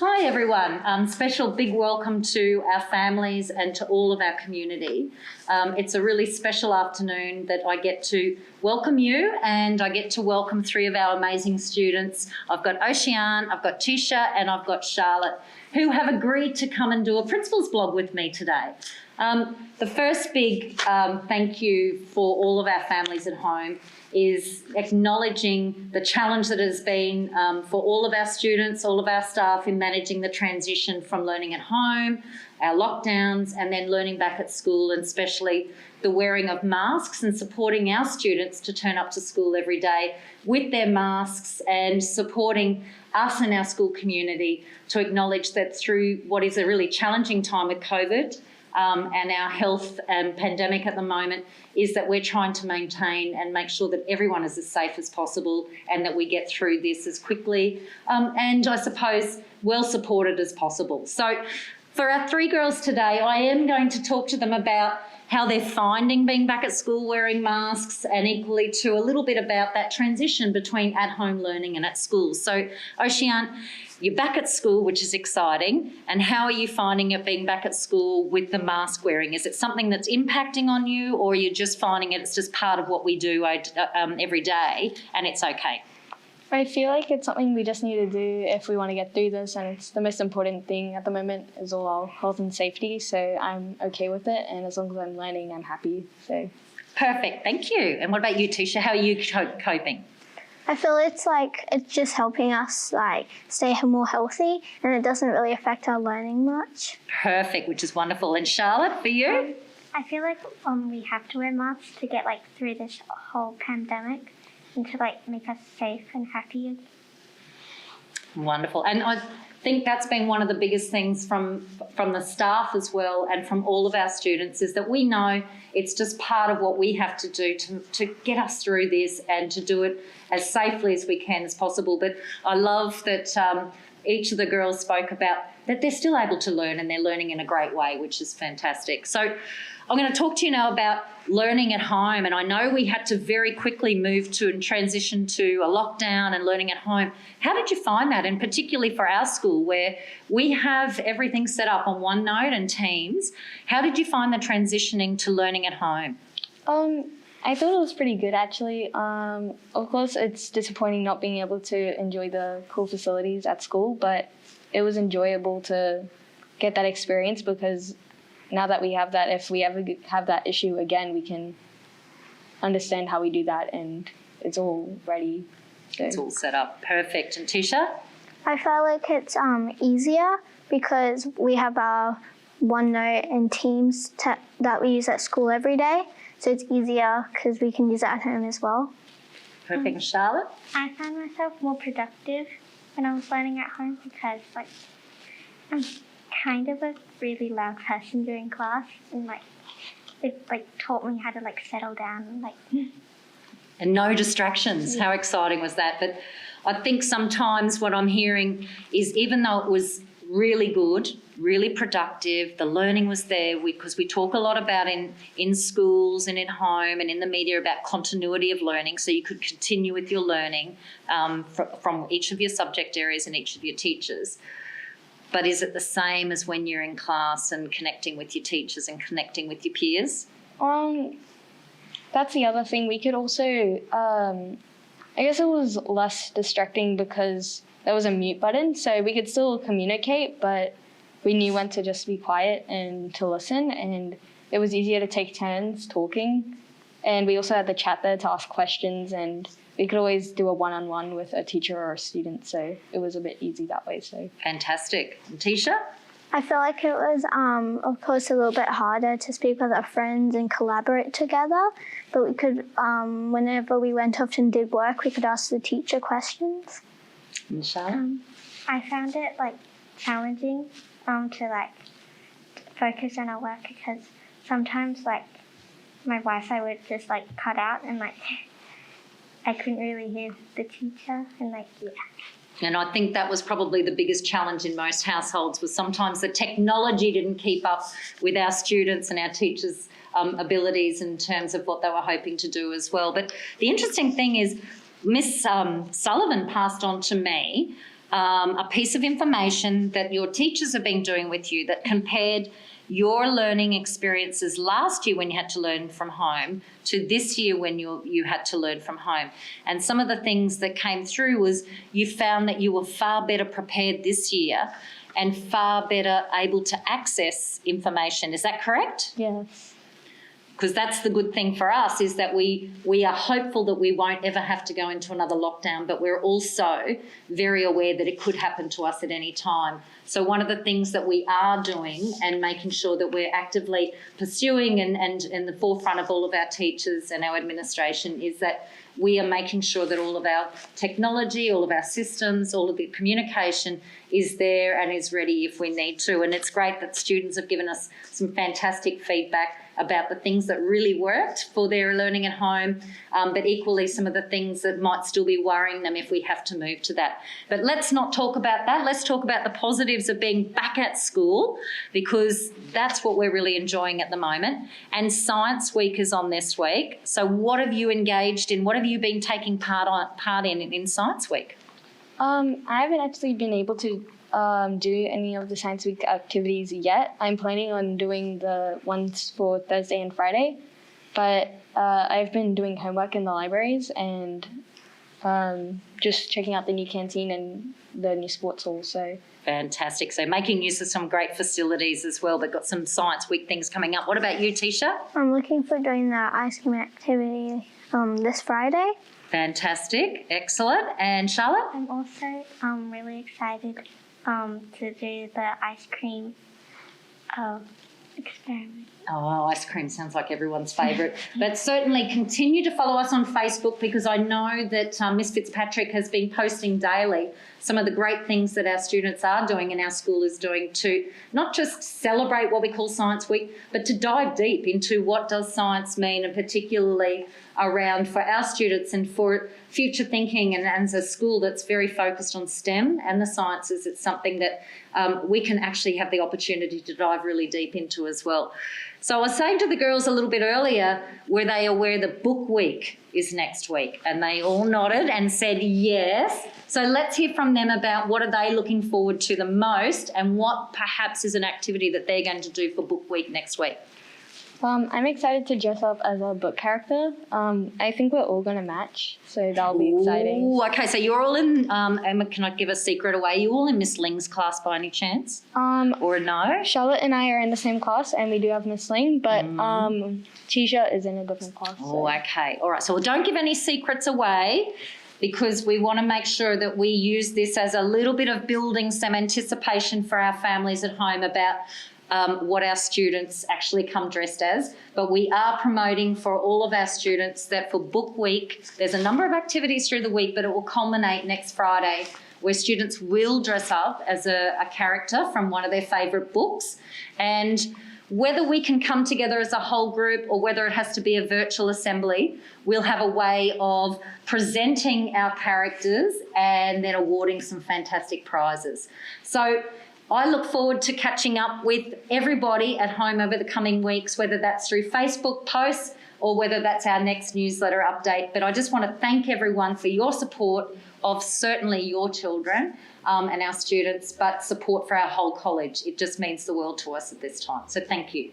Hi everyone, special big welcome to our families and to all of our community. It's a really special afternoon that I get to welcome you, and I get to welcome three of our amazing students. I've got Oceane, I've got Tisha and I've got Charlotte, who have agreed to come and do a principal's blog with me today. The first big thank you for all of our families at home is acknowledging the challenge that has been for all of our students, all of our staff in managing the transition from learning at home, our lockdowns, and then learning back at school, and especially the wearing of masks and supporting our students to turn up to school every day with their masks, and supporting us and our school community to acknowledge that through what is a really challenging time with COVID, and our health pandemic at the moment, is that we're trying to maintain and make sure that everyone is as safe as possible and that we get through this as quickly and I suppose well supported as possible. So for our three girls today, I am going to talk to them about how they're finding being back at school wearing masks, and equally to a little bit about that transition between at-home learning and at school. So Oceane, you're back at school, which is exciting, and how are you finding it being back at school with the mask wearing? Is it something that's impacting on you, or are you just finding it's just part of what we do every day and it's okay? I feel like it's something we just need to do if we want to get through this, and it's the most important thing at the moment is all our health and safety, so I'm okay with it, and as long as I'm learning, I'm happy. So perfect, thank you. And what about you, Tisha? How are you coping? I feel it's just helping us stay more healthy, and it doesn't really affect our learning much. Perfect, which is wonderful. And Charlotte, for you? I feel like we have to wear masks to get through this whole pandemic, and to make us safe and happy. Wonderful. And I think that's been one of the biggest things from the staff as well, and from all of our students, is that we know it's just part of what we have to do to get us through this and to do it as safely as we can as possible. But I love that each of the girls spoke about that they're still able to learn, and they're learning in a great way, which is fantastic. So I'm going to talk to you now about learning at home, and I know we had to very quickly move to and transition to a lockdown and learning at home. How did you find that, and particularly for our school where we have everything set up on OneNote and Teams? How did you find the transitioning to learning at home? I thought it was pretty good actually. Of course, it's disappointing not being able to enjoy the cool facilities at school, but it was enjoyable to get that experience, because now that we have that, if we ever have that issue again, we can understand how we do that, and it's all ready. So. It's all set up. Perfect. And Tisha? I feel like it's easier because we have our OneNote and Teams that we use at school every day, so it's easier because we can use it at home as well. Perfect. And Charlotte? I found myself more productive when I was learning at home, because I'm kind of a really loud person during class, and it taught me how to settle down and no distractions. Yeah. How exciting was that? But I think sometimes what I'm hearing is, even though it was really good, really productive, the learning was there, because we talk a lot about in schools and in home and in the media about continuity of learning, so you could continue with your learning from each of your subject areas and each of your teachers. But is it the same as when you're in class and connecting with your teachers and connecting with your peers? That's the other thing. We could also, I guess it was less distracting because there was a mute button, so we could still communicate, but we knew when to just be quiet and to listen, and it was easier to take turns talking. And we also had the chat there to ask questions, and we could always do a one-on-one with a teacher or a student, so it was a bit easy that way. So fantastic. And Tisha? I feel like it was, of course, a little bit harder to speak with our friends and collaborate together, but we could, whenever we went off and did work, we could ask the teacher questions. Michelle? I found it challenging to focus on our work, because sometimes my Wi-Fi would just cut out, and I couldn't really hear the teacher, and yeah. And I think that was probably the biggest challenge in most households, was sometimes the technology didn't keep up with our students and our teachers' abilities in terms of what they were hoping to do as well. But the interesting thing is Miss Sullivan passed on to me a piece of information that your teachers have been doing with you that compared your learning experiences last year when you had to learn from home to this year when you had to learn from home. And some of the things that came through was you found that you were far better prepared this year and far better able to access information. Is that correct? Yes. Because that's the good thing for us, is that we are hopeful that we won't ever have to go into another lockdown, but we're also very aware that it could happen to us at any time. So one of the things that we are doing and making sure that we're actively pursuing and in the forefront of all of our teachers and our administration is that we are making sure that all of our technology, all of our systems, all of the communication is there and is ready if we need to. And it's great that students have given us some fantastic feedback about the things that really worked for their learning at home, but equally some of the things that might still be worrying them if we have to move to that. But let's not talk about that. Let's talk about the positives of being back at school, because that's what we're really enjoying at the moment. And Science Week is on this week. So what have you engaged in? What have you been taking part in Science Week? I haven't actually been able to do any of the Science Week activities yet. I'm planning on doing the ones for Thursday and Friday, but I've been doing homework in the libraries and just checking out the new canteen and the new sports hall. So fantastic. So making use of some great facilities as well. They've got some Science Week things coming up. What about you, Tisha? I'm looking for doing the ice cream activity this Friday. Fantastic. Excellent. And Charlotte? I'm also really excited to do the ice cream experiment. Oh, ice cream sounds like everyone's favourite. But certainly continue to follow us on Facebook, because I know that Miss Fitzpatrick has been posting daily some of the great things that our students are doing and our school is doing to not just celebrate what we call Science Week, but to dive deep into what does science mean, and particularly around for our students and for future thinking. And as a school that's very focused on STEM and the sciences, it's something that we can actually have the opportunity to dive really deep into as well. So I was saying to the girls a little bit earlier, were they aware that Book Week is next week? And they all nodded and said yes. So let's hear from them about what are they looking forward to the most and what perhaps is an activity that they're going to do for Book Week next week. I'm excited to dress up as a book character. I think we're all going to match, so that'll be exciting. Ooh, okay, so you're all in, Emma, can I give a secret away? You all in Miss Ling's class by any chance? Or no? Charlotte and I are in the same class, and we do have Miss Ling, but Tisha is in a different class. Oh, okay. All right, so don't give any secrets away, because we want to make sure that we use this as a little bit of building some anticipation for our families at home about what our students actually come dressed as. But we are promoting for all of our students that for Book Week, there's a number of activities through the week, but it will culminate next Friday where students will dress up as a character from one of their favourite books. And whether we can come together as a whole group or whether it has to be a virtual assembly, we'll have a way of presenting our characters and then awarding some fantastic prizes. So I look forward to catching up with everybody at home over the coming weeks, whether that's through Facebook posts or whether that's our next newsletter update. But I just want to thank everyone for your support of certainly your children and our students, but support for our whole college. It just means the world to us at this time. So thank you.